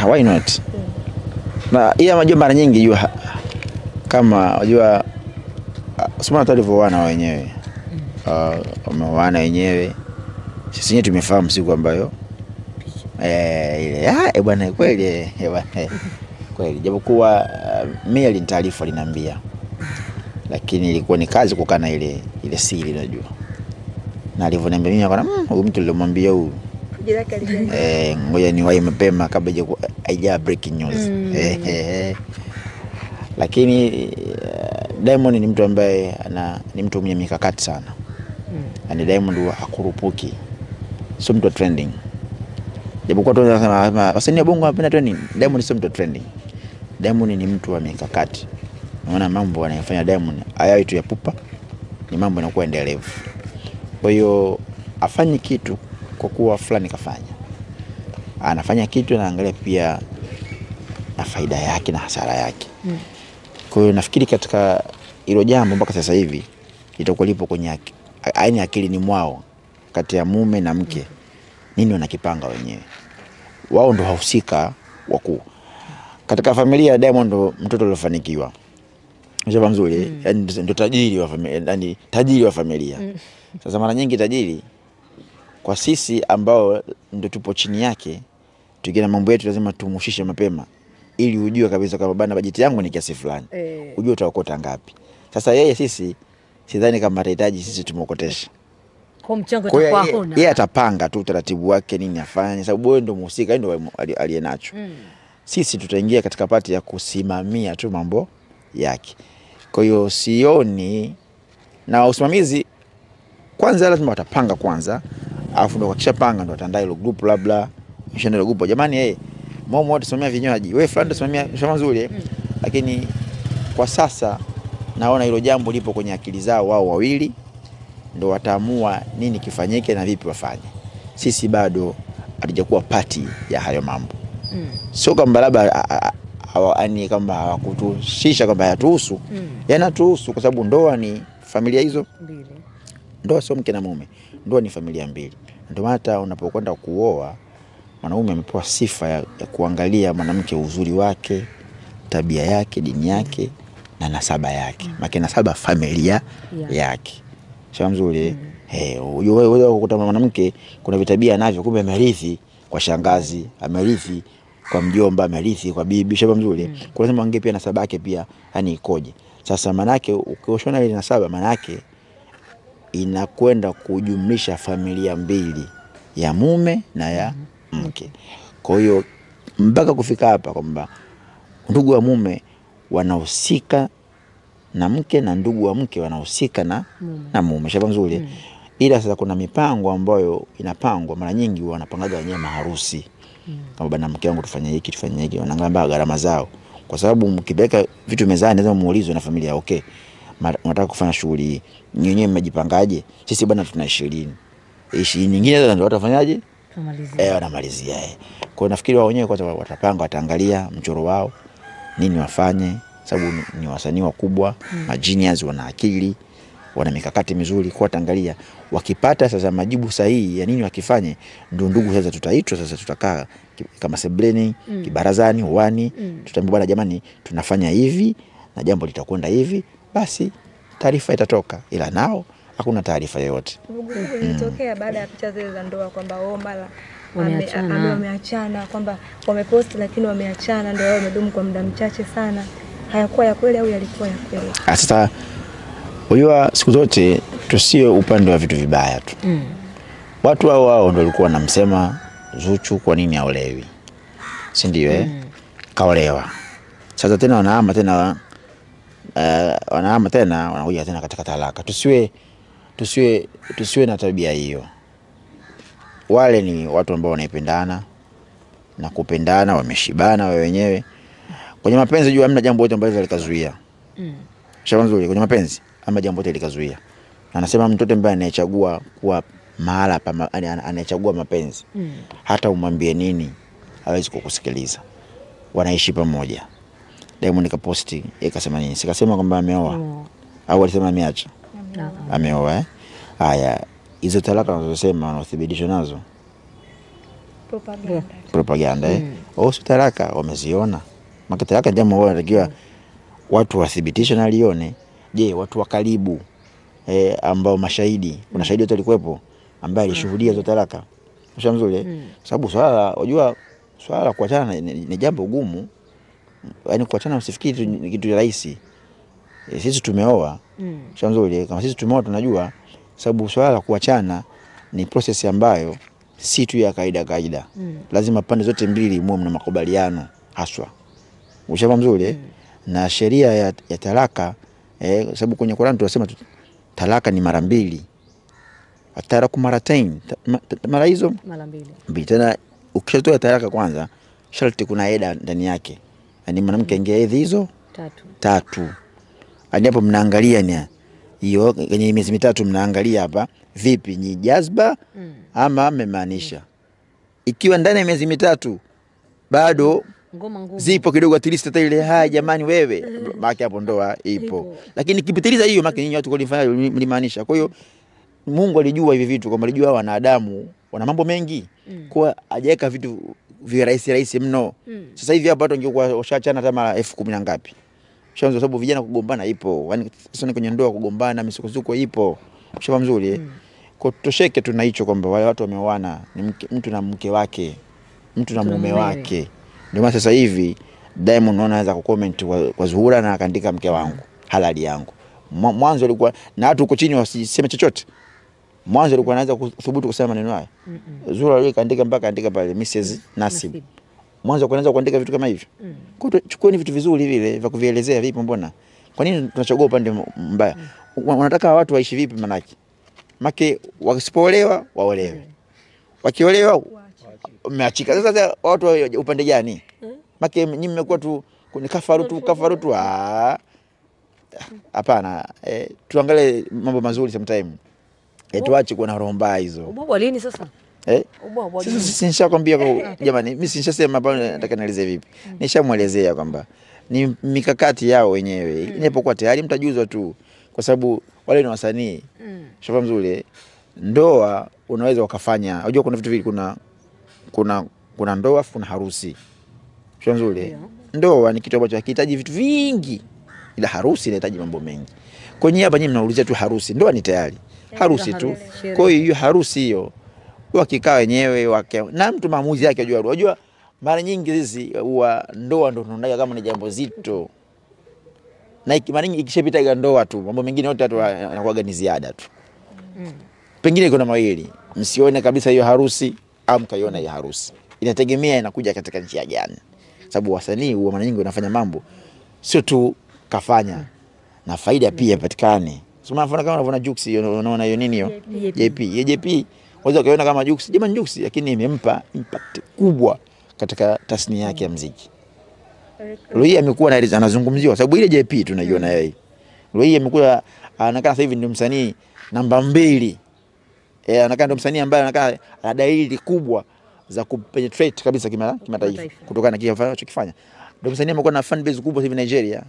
Why not? Na iya majua mara nyingi jua kama unajua sema tulivyoana wenyewe. Wameoana wenyewe. Sisi wenyewe tumefahamu siku ambayo ile bwana kweli kweli japokuwa mimi alinitaarifa aliniambia. Lakini ilikuwa ni kazi kukana ile siri unajua. Na alivyoniambia mimi akana huyu mtu nilimwambia huyu ngoja niwahi mapema kabla haija breaking news. Lakini Diamond ni mtu ambaye ni mtu mwenye mikakati sana. Yaani Diamond hakurupuki. Sio mtu trending. Japokuwa tunasema wasanii wa bongo wanapenda trending, Diamond sio mtu trending. Diamond ni mtu wa mikakati. Unaona mambo anayofanya Diamond hayawi tu ya pupa, ni mambo yanakuwa endelevu. Kwa hiyo afanye kitu kwa kuwa fulani kafanya. Anafanya kitu na angalia pia na faida yake na hasara yake. Kwa hiyo nafikiri katika hilo jambo mpaka sasa hivi litakuwa lipo kwenye akili ni mwao kati ya mume na mke. Nini wanakipanga wenyewe? Wao ndo wahusika wakuu. Katika familia ya Diamond ndo mtoto aliyofanikiwa. Mshaba mzuri, ndo tajiri wa familia, yani tajiri wa familia. Sasa mara nyingi tajiri kwa sisi ambao ndo tupo chini yake, tukiona mambo yetu lazima tumushishe mapema ili ujue kabisa kama bana bajeti yangu ni kiasi fulani. Ujue utaokota ngapi. Sasa yeye sisi sidhani kama atahitaji sisi tumokotesha. Kwa mchango utakuwa huna. Yeye atapanga tu utaratibu wake nini afanye sababu wewe ndo mhusika ndio aliyenacho. Sisi tutaingia katika pati ya kusimamia tu mambo yake. Kwa hiyo sioni na usimamizi kwanza lazima watapanga kwanza, alafu ndo wakishapanga ndo wataandaa ile group labda, ishende ile group. Jamani Momo wote simamia vinywaji. Wewe fulani simamia shamba nzuri. Lakini kwa sasa naona hilo jambo lipo kwenye akili zao wao wawili ndo wataamua nini kifanyike na vipi wafanye. Sisi bado hatujakuwa party ya hayo mambo. Sio kama labda ani kama hawakutushisha kwamba hayatuhusu. Yanatuhusu kwa sababu ndoa ni familia hizo mbili. Ndoa sio mke na mume. Ndoa ni familia mbili. Ndio hata unapokwenda kuoa mwanaume amepewa sifa ya kuangalia mwanamke uzuri wake, tabia yake, dini yake na nasaba yake. Maana nasaba familia yake. Shamba mzuri. Wewe ukuta mwanamke kuna vitabia anavyo kumbe amerithi kwa shangazi, amerithi kwa mjomba, amerithi kwa bibi. Shamba mzuri. Kwa lazima ange pia nasaba yake pia yani ikoje. Sasa manake ukioshona ile nasaba manake inakwenda kujumlisha familia mbili ya mume na ya mke. Kwa hiyo mpaka kufika hapa kwamba ndugu wa mume wanahusika na mke na ndugu wa mke wanahusika na mume. Shamba nzuri. Ila sasa kuna mipango ambayo inapangwa mara nyingi wanapangaga wenyewe maharusi. Kama bana mke wangu tufanye hiki wanaangalia gharama zao. Kwa sababu mkibeka vitu mezani lazima muulizwe na familia okay. Unataka kufanya shughuli hii. Nyinyi mmejipangaje? Sisi bana tuna 20 nyingine sasa ndio watafanyaje? Wanamalizia. Kwa hiyo nafikiri wao wenyewe kwanza watapanga, wataangalia mchoro wao nini wafanye sababu ni wasanii wakubwa, genius, wana akili, wana mikakati mizuri. Kwa wataangalia wakipata sasa majibu sahihi ya nini wakifanye ndio ndugu sasa tutaitwa sasa tutakaa kama sebleni, kibarazani, uwani, tutaambia bwana jamani tunafanya hivi na jambo litakwenda hivi, basi taarifa itatoka. Ila nao hakuna taarifa yoyote. Ilitokea baada ya picha zile za ndoa kwamba mara wameachana kwamba wamepost lakini wameachana ndio wao wamedumu kwa muda mchache sana. Hayakuwa ya kweli au yalikuwa ya kweli? Sasa unajua siku zote tusiwe upande wa vitu vibaya tu. Watu wao ndio walikuwa wanamsema Zuchu kwa nini aolewi. Si ndio kaolewa. Sasa tena wanahama tena wanakuja tena katika talaka. Tusiwe na tabia hiyo. Wale ni watu ambao wanaipendana na kupendana, wameshibana wao wenyewe. Kwenye mapenzi jua hamna jambo lote ambalo likazuia. Shamba nzuri, kwenye mapenzi hamna jambo lote likazuia. Anasema mtoto ambaye anayechagua kuwa mahala pa anayechagua mapenzi hata umwambie nini hawezi kukusikiliza. Wanaishi pamoja. Diamond kaposti akasema nini? Sikasema kwamba ameoa au alisema ameacha. Ameoa. Haya, hizo talaka wanazosema wanathibitisha nazo. propaganda. Sio talaka wameziona. Maana talaka jambo ambalo wanatakiwa watu wathibitishe na lione. Je, watu wa karibu ambao mashahidi, kuna shahidi wote walikuwepo ambaye alishuhudia hizo talaka. Mshamzuri sababu unajua swala kuachana ni jambo gumu. Yaani kuachana usifikiri ni kitu rahisi. Sisi tumeoa. Mshamzuri kama sisi tumeoa tunajua sababu swala kuachana ni process ambayo si tu ya kaida. Lazima pande zote mbili muwe mna makubaliano haswa. Ushamzuri na sheria ya talaka sababu kwenye Qur'an tunasema talaka ni mara 2. Ataraku maratain, mara hizo mara 2. Tena ukishatoa talaka kwanza sharti kuna eda ndani yake. Yaani mwanamke ingeedhi hizo 3. Hadi hapo mnaangalia ni hiyo kwenye miezi 3 mnaangalia hapa vipi ni jazba ama amemaanisha. Ikiwa ndani ya miezi 3 bado ngoma zipo kidogo at least hata ile haya jamani wewe maki hapo ndoa ipo. Lakini kipitiliza hiyo maki nyinyi watu kulifanya mlimaanisha. Kwa hiyo Mungu alijua hivi vitu kwamba alijua wanadamu wana mambo mengi. Kwa hajaweka vitu vya rahisi mno. Sasa hivi hapa watu wangekuwa washaachana hata mara 10,000 na ngapi. Shanzo sababu vijana kugombana ipo. Yaani sasa kwenye ndoa kugombana misukosuko ipo. Shamba mzuri. Kwa tosheke tuna hicho kwamba wale watu wameoana ni mtu na mke wake, mtu na mume wake. Ndio maana sasa hivi Diamond anaweza kucomment kwa Zuhura na akaandika mke wangu, halali yangu. Mwanzo alikuwa na watu huko chini wasiseme chochote. Mwanzo alikuwa anaanza kuthubutu kusema maneno haya. Zuhura yeye kaandika mpaka andika pale Mrs. Nasib. Mwanzo kuanza kuandika vitu kama hivyo. Kwa hiyo chukueni vitu vizuri vile vya kuvielezea vipi mbona? Kwa nini tunachagua upande mbaya? Wanataka watu waishi vipi manaki? Make wakisipoolewa waolewe. Wakiolewa umeachika. Sasa watu upande gani? Make nyinyi mmekuwa tu ni kafaru tu. Hapana. Tuangalie mambo mazuri sometime. Tuache kuwa na roho mbaya hizo. Ubwabwa lini sasa? Ubwabwa lini? Sisi nishakwambia jamani, mimi sinishasema hapa nataka nieleze vipi. Nishamuelezea kwamba ni mikakati yao wenyewe. Inapokuwa tayari mtajuzwa tu kwa sababu wale ni wasanii. Shafa mzuri. Ndoa unaweza ukafanya. Unajua kuna vitu vingi, kuna ndoa kuna harusi. Shafa mzuri. Ndoa ni kitu ambacho hakihitaji vitu vingi. Ila harusi inahitaji mambo mengi. Kwenye hapa nyinyi mnaulizia tu harusi. Ndoa ni tayari. Harusi tu. Kwa hiyo harusi hiyo wakikaa wenyewe na mtu maamuzi yake ajua. Unajua mara nyingi sisi huwa ndoa ndio tunaona kama ni jambo zito. Na mara nyingi ikishapita ndoa tu mambo mengine yote watu yanakuwa ni ziada tu. Pengine kuna mawili. Msione kabisa hiyo harusi au mkaiona hiyo harusi. Inategemea inakuja katika njia gani. Sababu wasanii huwa mara nyingi wanafanya mambo sio tu kafanya na faida pia patikane. Sio mfano kama unaona Jux unaona hiyo nini hiyo? JP. Unaweza kuona kama Jux, jamani Jux lakini imempa impact kubwa katika tasnia yake ya muziki. Loi amekuwa anazungumziwa sababu ile JP tunaiona yeye. Loi amekuwa anakaa sasa hivi ndio msanii namba 2. Anakaa ndio msanii ambaye anakaa ana dalili kubwa za kupenetrate kabisa kimataifa kutokana na kile anachokifanya. Ndio msanii amekuwa na fan base kubwa hivi Nigeria.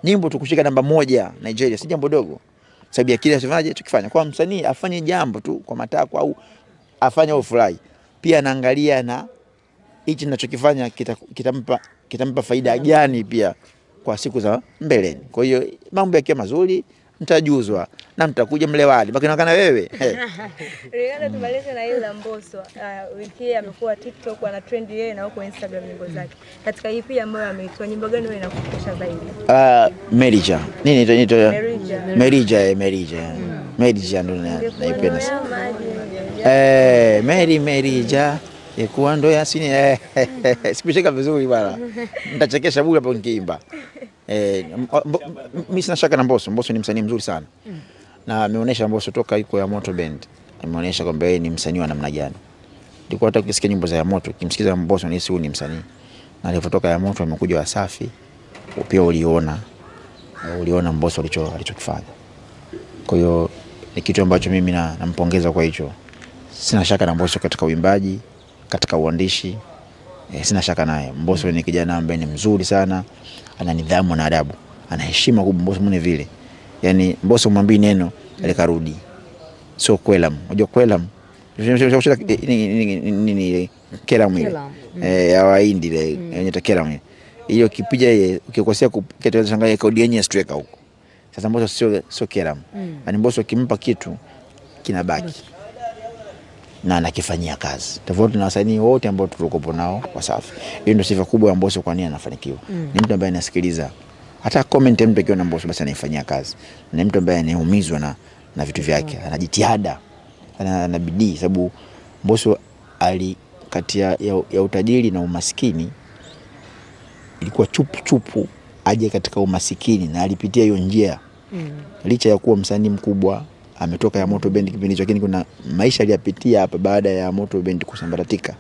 Nyimbo tukushika namba 1 Nigeria si jambo dogo. Sababu ya kile asifanyaje tukifanya. Kwa msanii afanye jambo tu kwa matakwa au afanye ufurahi. Pia anaangalia na hichi ninachokifanya kitampa faida gani pia kwa siku za mbeleni. Kwa hiyo mambo yakiwa mazuri mtajuzwa na mtakuja mlewali. Baki nakana wewe. Rigana tumalize na ile Mbosso. Wiki hii amekuwa TikTok ana trend yeye na huko Instagram nyimbo zake. Katika EP ambayo ameitoa nyimbo gani wewe inakufurahisha zaidi? Merija. Nini inaitwa? Merija. Merija ndo naipenda sana. Merija. Ikuwa ndo Yasini. Sikucheka vizuri bwana. Nitachekesha bure hapo nikiimba. Mimi sina shaka na Mbosso. Mbosso ni msanii mzuri sana. Na ameonyesha Mbosso toka yuko ya Moto Band. Ameonyesha kwamba yeye ni msanii wa namna gani. Nilikuwa nataka kusikia nyimbo za ya Moto, kimsikiza Mbosso ni huyu ni msanii. Na alipotoka ya Moto amekuja Wasafi. Pia uliona Mbosso alichokifanya. Kwa hiyo ni kitu ambacho mimi nampongeza kwa hicho. Sina shaka na Mbosso katika uimbaji, katika uandishi. Sina shaka naye. Mbosso ni kijana ambaye ni mzuri sana, ana nidhamu na adabu, ana heshima kubwa Mbosso mwenye vile. Yaani Mbosso mwambii neno alikarudi. Sio Kwelam. Unajua Kwelam Nini keramu ile. Ya Wahindi ile inaitwa keramu. Hiyo kipiga yeye ukikosea kitaweza shangaa kodi yenyewe strike huko. Sasa Mbosso sio keramu. Yaani Mbosso kimpa kitu kinabaki. Na anakifanyia kazi. Tofauti na wasanii wote ambao tulikopo nao Wasafi. Hiyo ndio sifa kubwa ya Mbosso, kwa nini anafanikiwa. Ni mtu ambaye anasikiliza. Hata comment mtu akiona Mbosso basi anaifanyia kazi. Ni mtu ambaye anaumizwa na vitu vyake. Ana jitihada. Ana bidii, sababu Mbosso kati ya utajiri na umaskini ilikuwa chupu aje katika umasikini, na alipitia hiyo njia. Licha ya kuwa msanii mkubwa, ametoka ya Moto Band kipindi hicho, lakini kuna maisha aliyapitia hapa baada ya Moto Band kusambaratika.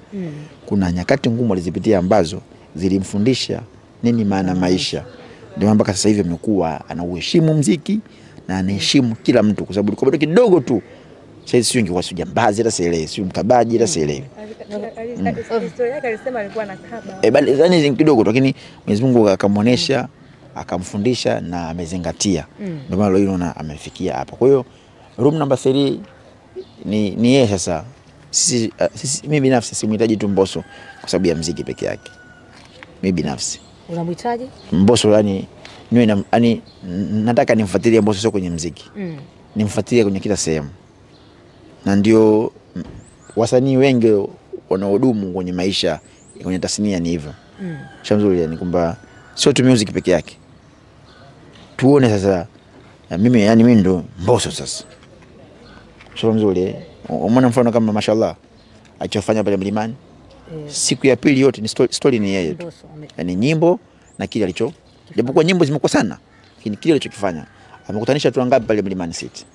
Kuna nyakati ngumu alizipitia ambazo zilimfundisha nini maana maisha. Ndio mpaka sasa hivi amekuwa anauheshimu muziki na anaheshimu kila mtu, kwa sababu ilikuwa bado kidogo tu. Sasa sio ingekuwa jambazi hata sielewi, sio mkabaji hata sielewi. Historia yake alisema alikuwa anakaba. Bali yani kidogo tu, lakini Mwenyezi Mungu akamuonesha, akamfundisha na amezingatia. Ndio maana leo unaona amefikia hapa. Kwa hiyo room number 3 ni yeye sasa. Mimi binafsi simhitaji tu Mbosso kwa sababu ya muziki peke yake. Mimi binafsi. Unamhitaji? Mbosso yani nataka nimfuatilie Mbosso sio kwenye muziki. Nimfuatilie kwenye kila sehemu. Na ndio wasanii wengi wanaodumu kwenye maisha, kwenye tasnia ni hivyo. Shamzuri yani kwamba sio tu music peke yake. Tuone sasa mimi ndo Mbosso sasa. Shamzuri. Umeona mfano kama mashallah alichofanya pale Mlimani. Siku ya pili yote ni story ni yeye tu. Yaani nyimbo na kile alicho. Japokuwa nyimbo zimekuwa sana, lakini kile alichokifanya amekutanisha tu ngapi pale Mlimani City.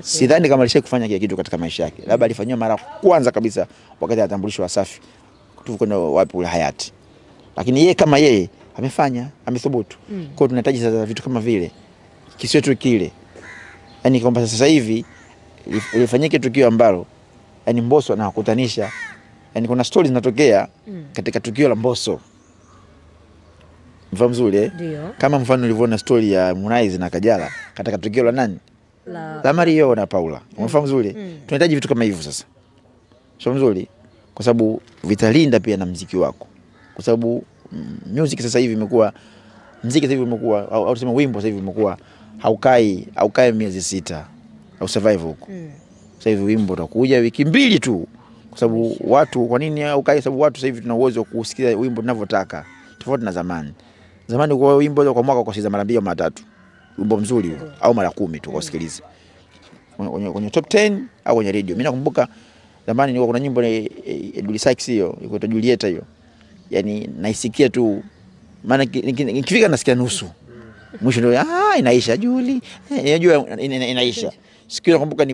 Sidhani kama alishawahi kufanya kile kitu katika maisha yake. Labda alifanywa mara kwanza kabisa wakati anatambulishwa Wasafi. Tuko wapi ule Hayati. Lakini yeye kama yeye amefanya, amethubutu. Kwa hiyo tunahitaji sasa vitu kama vile. Kisiwe tu kile. Yaani kwamba sasa hivi ilifanyike tukio ambalo yani Mbosso anawakutanisha. Yaani kuna stories zinatokea katika tukio la Mbosso. Mfano mzuri kama mfano ulivyoona story ya Harmonize na Kajala katika tukio la nani? La Mario na Paula. Unafahamu mzuri? Tunahitaji vitu kama hivyo sasa. Sio mzuri kwa sababu vitalinda pia na muziki wako. Kwa sababu music sasa hivi imekuwa au tuseme wimbo sasa hivi imekuwa haukai miezi 6 au survive huko. Sasa hivi wimbo utakuja wiki 2 tu. Kwa sababu watu, kwa nini haukai? Sababu watu sasa hivi tuna uwezo wa kusikia wimbo tunavyotaka. Tofauti na zamani. Zamani kwa wimbo kwa mwaka ukasikiza mara 2 au mara 3. Wimbo mzuri huo au mara 10 tu kusikiliza. Kwenye top 10 au kwenye radio. Mimi nakumbuka zamani nilikuwa kuna nyimbo ya Dully Sykes hiyo, ilikuwa Julieta hiyo. Yaani naisikia tu, maana nikifika nasikia nusu. Mwisho ndio inaisha Julie. Unajua inaisha. Siku nakumbuka